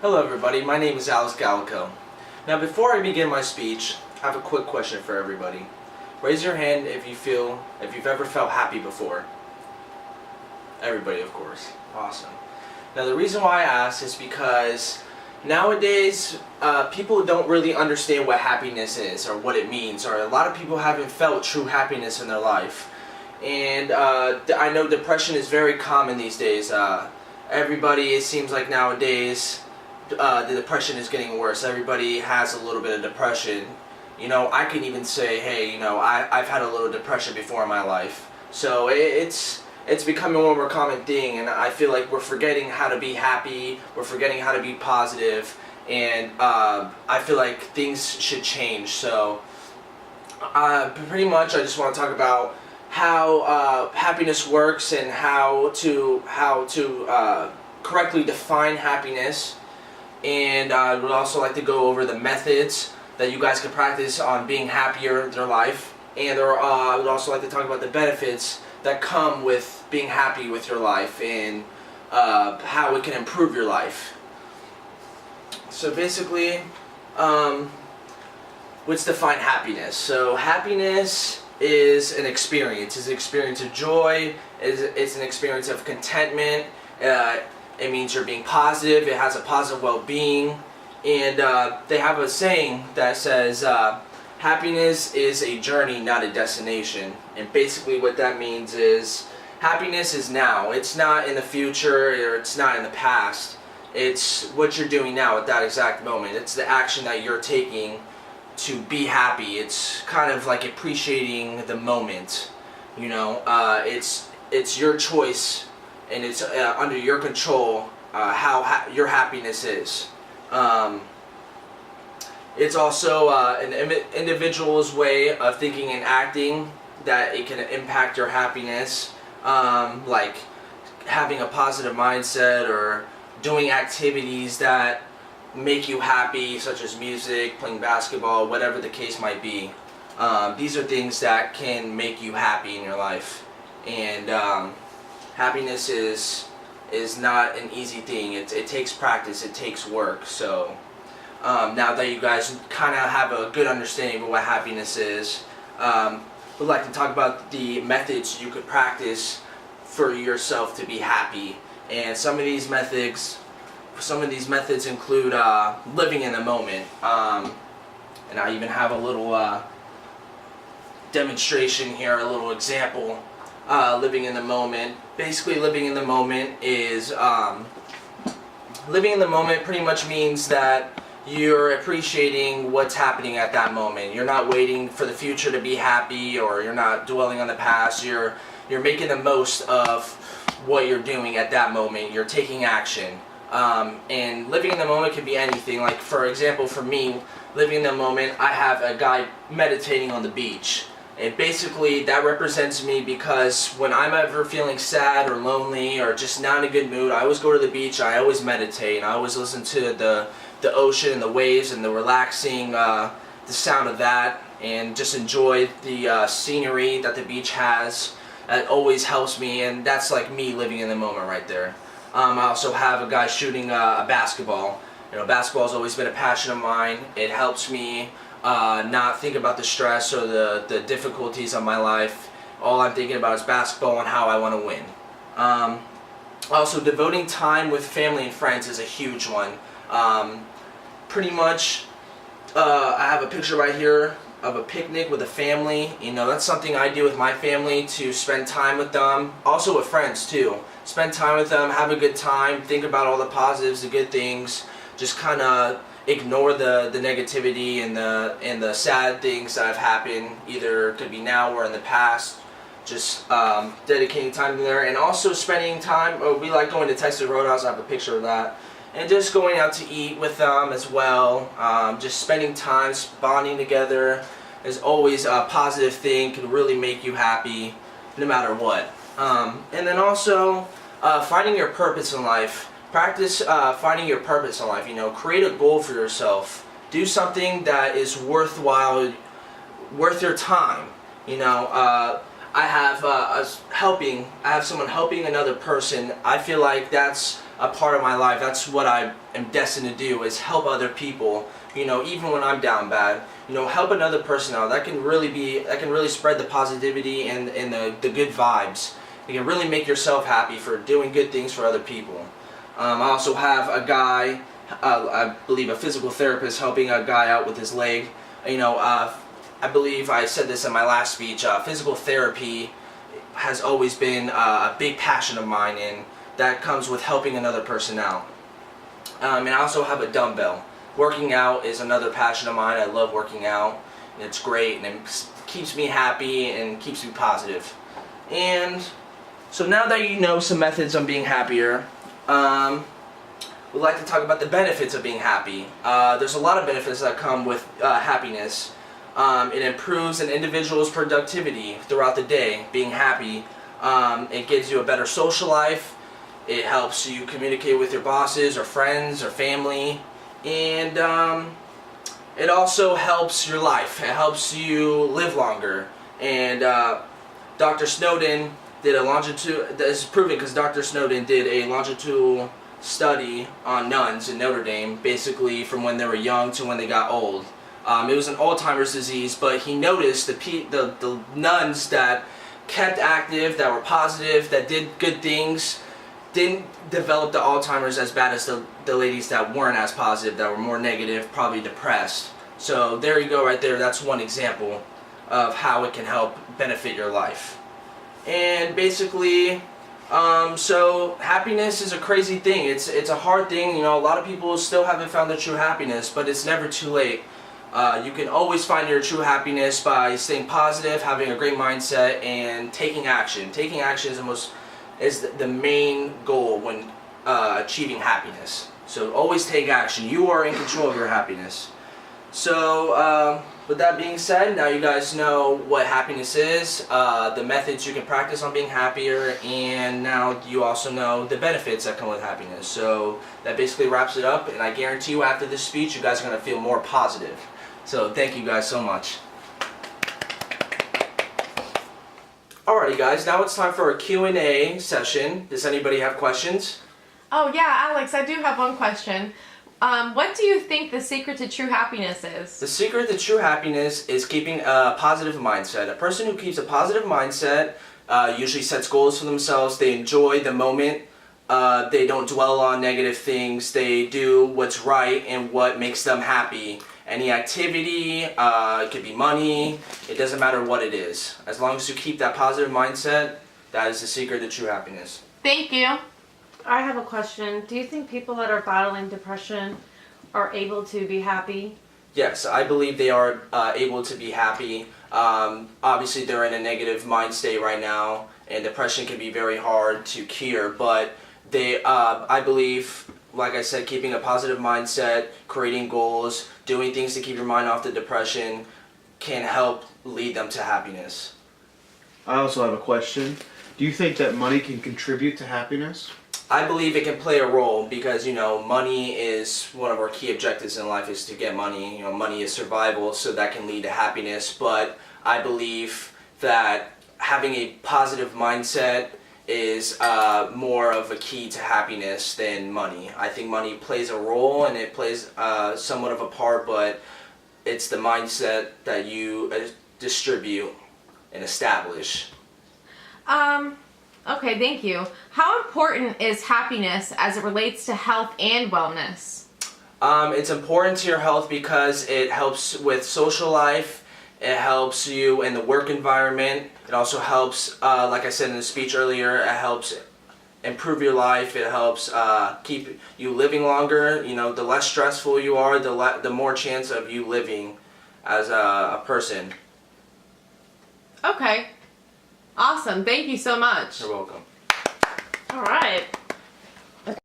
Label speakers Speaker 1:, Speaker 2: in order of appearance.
Speaker 1: Hello everybody, my name is Galico. Now before I begin my speech, I have a quick question for everybody. Raise your hand if you've ever felt happy before. Everybody, of course. Awesome. Now the reason why I ask is because nowadays people don't really understand what happiness is or what it means, or a lot of people haven't felt true happiness in their life. And I know depression is very common these days. Everybody, it seems like nowadays, the depression is getting worse. Everybody has a little bit of depression. You know, I can even say, hey, you know, I've had a little depression before in my life. So it's becoming a more common thing, and I feel like we're forgetting how to be happy, we're forgetting how to be positive, and I feel like things should change. So pretty much I just want to talk about how happiness works and how to correctly define happiness. And I would also like to go over the methods that you guys can practice on being happier in their life. And I would also like to talk about the benefits that come with being happy with your life and how it can improve your life. So basically, let's define happiness. So happiness is an experience. It's an experience of joy. It's an experience of contentment. It means you're being positive. It has a positive well-being. And they have a saying that says, happiness is a journey, not a destination. And basically what that means is happiness is now. It's not in the future, or it's not in the past. It's what you're doing now at that exact moment. It's the action that you're taking to be happy. It's kind of like appreciating the moment. You know, it's your choice, and it's under your control how your happiness is. It's also an individual's way of thinking and acting that it can impact your happiness, like having a positive mindset or doing activities that make you happy, such as music, playing basketball, whatever the case might be. These are things that can make you happy in your life. And happiness is not an easy thing. It takes practice, it takes work. So now that you guys kind of have a good understanding of what happiness is, we'd like to talk about the methods you could practice for yourself to be happy. And some of these methods include living in the moment. And I even have a little demonstration here, a little example. Living in the moment. Basically, living in the moment is living in the moment pretty much means that you're appreciating what's happening at that moment. You're not waiting for the future to be happy, or you're not dwelling on the past. You're making the most of what you're doing at that moment. You're taking action. And living in the moment can be anything. Like, for example, for me, living in the moment, I have a guy meditating on the beach. And basically that represents me, because when I'm ever feeling sad or lonely or just not in a good mood, I always go to the beach, I always meditate, and I always listen to the ocean and the waves and the relaxing, the sound of that, and just enjoy the scenery that the beach has. It always helps me, and that's like me living in the moment right there. I also have a guy shooting a basketball. You know, basketball has always been a passion of mine. It helps me not think about the stress or the difficulties of my life. All I'm thinking about is basketball and how I want to win. Also, devoting time with family and friends is a huge one. Pretty much, I have a picture right here of a picnic with a family. You know, that's something I do with my family, to spend time with them. Also with friends too. Spend time with them, have a good time, think about all the positives, the good things. Just kind of ignore the negativity and the sad things that have happened, either it could be now or in the past. Just dedicating time to there, and also spending time. We like going to Texas Roadhouse. I have a picture of that, and just going out to eat with them as well. Just spending time, bonding together is always a positive thing. Can really make you happy, no matter what. And then also finding your purpose in life. Practice finding your purpose in life. You know, create a goal for yourself. Do something that is worthwhile, worth your time. You know, I have someone helping another person. I feel like that's a part of my life. That's what I am destined to do, is help other people. You know, even when I'm down bad, you know, help another person out. That can really spread the positivity and the good vibes. You can really make yourself happy for doing good things for other people. I also have a guy, I believe a physical therapist, helping a guy out with his leg. You know, I believe I said this in my last speech, physical therapy has always been a big passion of mine, and that comes with helping another person out. And I also have a dumbbell. Working out is another passion of mine. I love working out, and it's great, and it keeps me happy and keeps me positive. And so now that you know some methods on being happier, we'd like to talk about the benefits of being happy. There's a lot of benefits that come with happiness. It improves an individual's productivity throughout the day. Being happy, it gives you a better social life. It helps you communicate with your bosses or friends or family, and it also helps your life. It helps you live longer. And Dr. Snowden did a longitudinal, this is proven because Dr. Snowden did a longitudinal study on nuns in Notre Dame, basically from when they were young to when they got old. It was an Alzheimer's disease, but he noticed the nuns that kept active, that were positive, that did good things, didn't develop the Alzheimer's as bad as the ladies that weren't as positive, that were more negative, probably depressed. So there you go right there. That's one example of how it can help benefit your life. And basically, so happiness is a crazy thing. It's a hard thing. You know, a lot of people still haven't found their true happiness, but it's never too late. You can always find your true happiness by staying positive, having a great mindset, and taking action. Taking action is the main goal when achieving happiness. So always take action. You are in control of your happiness. So with that being said, now you guys know what happiness is, the methods you can practice on being happier, and now you also know the benefits that come with happiness. So that basically wraps it up, and I guarantee you after this speech you guys are going to feel more positive. So thank you guys so much. Alrighty guys, now it's time for a Q&A session. Does anybody have questions?
Speaker 2: Oh yeah, Alex, I do have one question. What do you think the secret to true happiness is?
Speaker 1: The secret to true happiness is keeping a positive mindset. A person who keeps a positive mindset usually sets goals for themselves. They enjoy the moment. They don't dwell on negative things. They do what's right and what makes them happy. Any activity, it could be money, it doesn't matter what it is. As long as you keep that positive mindset, that is the secret to true happiness.
Speaker 2: Thank you.
Speaker 3: I have a question. Do you think people that are battling depression are able to be happy?
Speaker 1: Yes, I believe they are able to be happy. Obviously, they're in a negative mind state right now, and depression can be very hard to cure, but I believe, like I said, keeping a positive mindset, creating goals, doing things to keep your mind off the depression can help lead them to happiness.
Speaker 4: I also have a question. Do you think that money can contribute to happiness?
Speaker 1: I believe it can play a role because, you know, money is one of our key objectives in life, is to get money. You know, money is survival, so that can lead to happiness. But I believe that having a positive mindset is more of a key to happiness than money. I think money plays a role and it plays somewhat of a part, but it's the mindset that you distribute and establish.
Speaker 2: Okay, thank you. How important is happiness as it relates to health and wellness?
Speaker 1: It's important to your health because it helps with social life. It helps you in the work environment. It also helps, like I said in the speech earlier, it helps improve your life. It helps keep you living longer. You know, the less stressful you are, the more chance of you living as a person.
Speaker 2: Okay. Awesome. Thank you so much.
Speaker 1: You're welcome.
Speaker 3: All right.